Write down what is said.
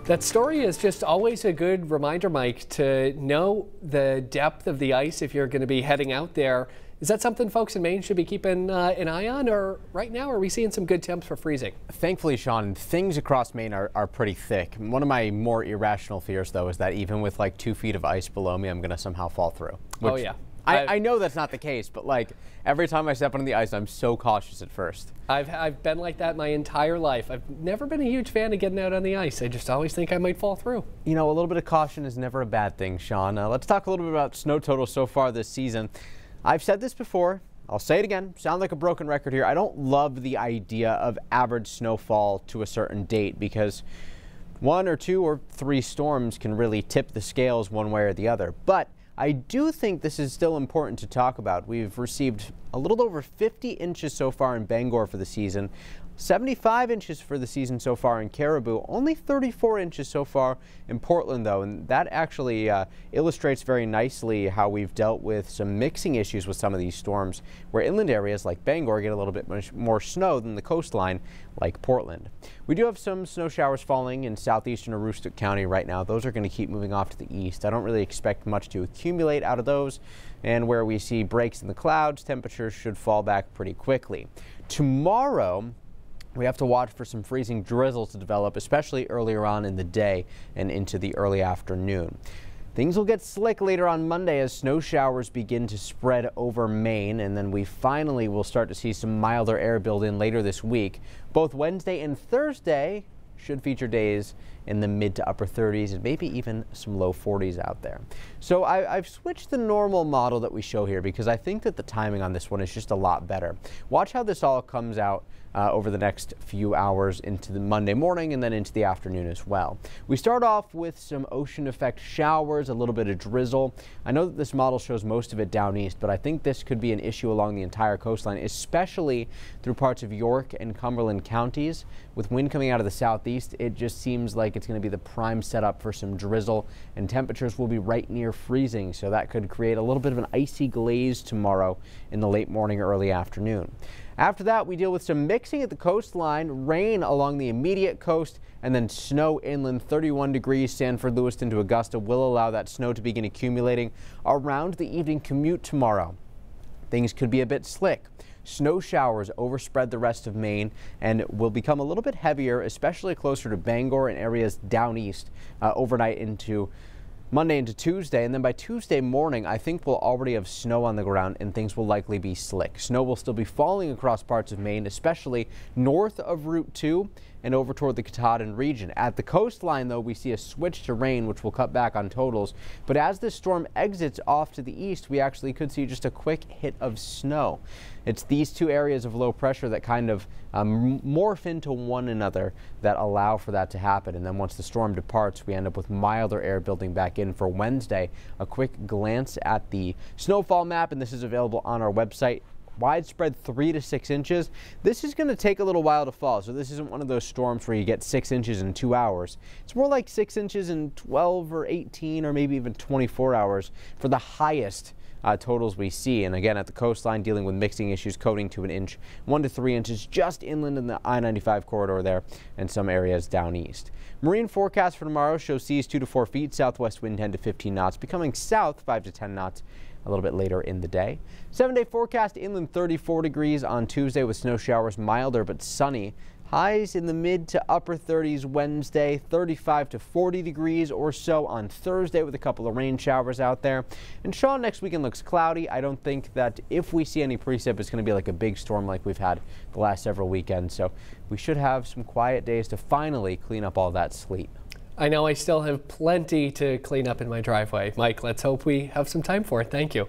That story is just always a good reminder, Mike, to know the depth of the ice if you're going to be heading out there. Is that something folks in Maine should be keeping an eye on, or right now are we seeing some good temps for freezing? Thankfully, Sean, things across Maine are pretty thick. One of my more irrational fears, though, is that even with like 2 feet of ice below me, I'm going to somehow fall through. Oh, yeah. I know that's not the case, but like every time I step on the ice, I'm so cautious at first. I've been like that my entire life. I've never been a huge fan of getting out on the ice. I just always think I might fall through. You know, a little bit of caution is never a bad thing, Sean. Let's talk a little bit about snow totals so far this season. I've said this before. I'll say it again. Sound like a broken record here. I don't love the idea of average snowfall to a certain date because 1 or 2 or 3 storms can really tip the scales one way or the other. But I do think this is still important to talk about. We've received a little over 50 inches so far in Bangor for the season, 75 inches for the season so far in Caribou, only 34 inches so far in Portland, though, and that actually illustrates very nicely how we've dealt with some mixing issues with some of these storms, where inland areas like Bangor get a little bit much more snow than the coastline like Portland. We do have some snow showers falling in southeastern Aroostook County right now. Those are going to keep moving off to the east. I don't really expect much to accumulate out of those, and where we see breaks in the clouds, temperatures should fall back pretty quickly. Tomorrow, we have to watch for some freezing drizzle to develop, especially earlier on in the day and into the early afternoon. Things will get slick later on Monday as snow showers begin to spread over Maine, and then we finally will start to see some milder air build in later this week. Both Wednesday and Thursday should feature days in the mid to upper 30s and maybe even some low 40s out there. So I've switched the normal model that we show here because I think that the timing on this one is just a lot better. Watch how this all comes out over the next few hours into the Monday morning and then into the afternoon as well. We start off with some ocean effect showers, a little bit of drizzle. I know that this model shows most of it down east, but I think this could be an issue along the entire coastline, especially through parts of York and Cumberland counties. With wind coming out of the southeast, it just seems like it's going to be the prime setup for some drizzle, and temperatures will be right near freezing, so that could create a little bit of an icy glaze tomorrow in the late morning or early afternoon. After that, we deal with some mixing at the coastline, rain along the immediate coast, and then snow inland. 31 degrees, Sanford, Lewiston to Augusta will allow that snow to begin accumulating around the evening commute tomorrow. Things could be a bit slick. Snow showers overspread the rest of Maine and will become a little bit heavier, especially closer to Bangor and areas down east overnight into Monday into Tuesday, and then by Tuesday morning, I think we'll already have snow on the ground and things will likely be slick. Snow will still be falling across parts of Maine, especially north of Route 2 and over toward the Katahdin region. At the coastline, though, we see a switch to rain, which will cut back on totals. But as this storm exits off to the east, we actually could see just a quick hit of snow. It's these two areas of low pressure that kind of morph into one another that allow for that to happen. And then once the storm departs, we end up with milder air building back in for Wednesday. A quick glance at the snowfall map, and this is available on our website. Widespread 3 to 6 inches. This is going to take a little while to fall, so this isn't one of those storms where you get 6 inches in 2 hours. It's more like 6 inches in 12 or 18 or maybe even 24 hours for the highest totals we see. And again, at the coastline, dealing with mixing issues, coating to 1 inch, 1 to 3 inches just inland in the I-95 corridor there and some areas down east. Marine forecast for tomorrow shows seas 2 to 4 feet, southwest wind 10 to 15 knots, becoming south 5 to 10 knots a little bit later in the day. 7-day forecast, inland 34 degrees on Tuesday with snow showers, milder but sunny. Highs in the mid to upper 30s Wednesday, 35 to 40 degrees or so on Thursday with a couple of rain showers out there. And Sean, next weekend looks cloudy. I don't think that if we see any precip, it's going to be like a big storm like we've had the last several weekends. So we should have some quiet days to finally clean up all that sleet. I know I still have plenty to clean up in my driveway. Mike, let's hope we have some time for it. Thank you.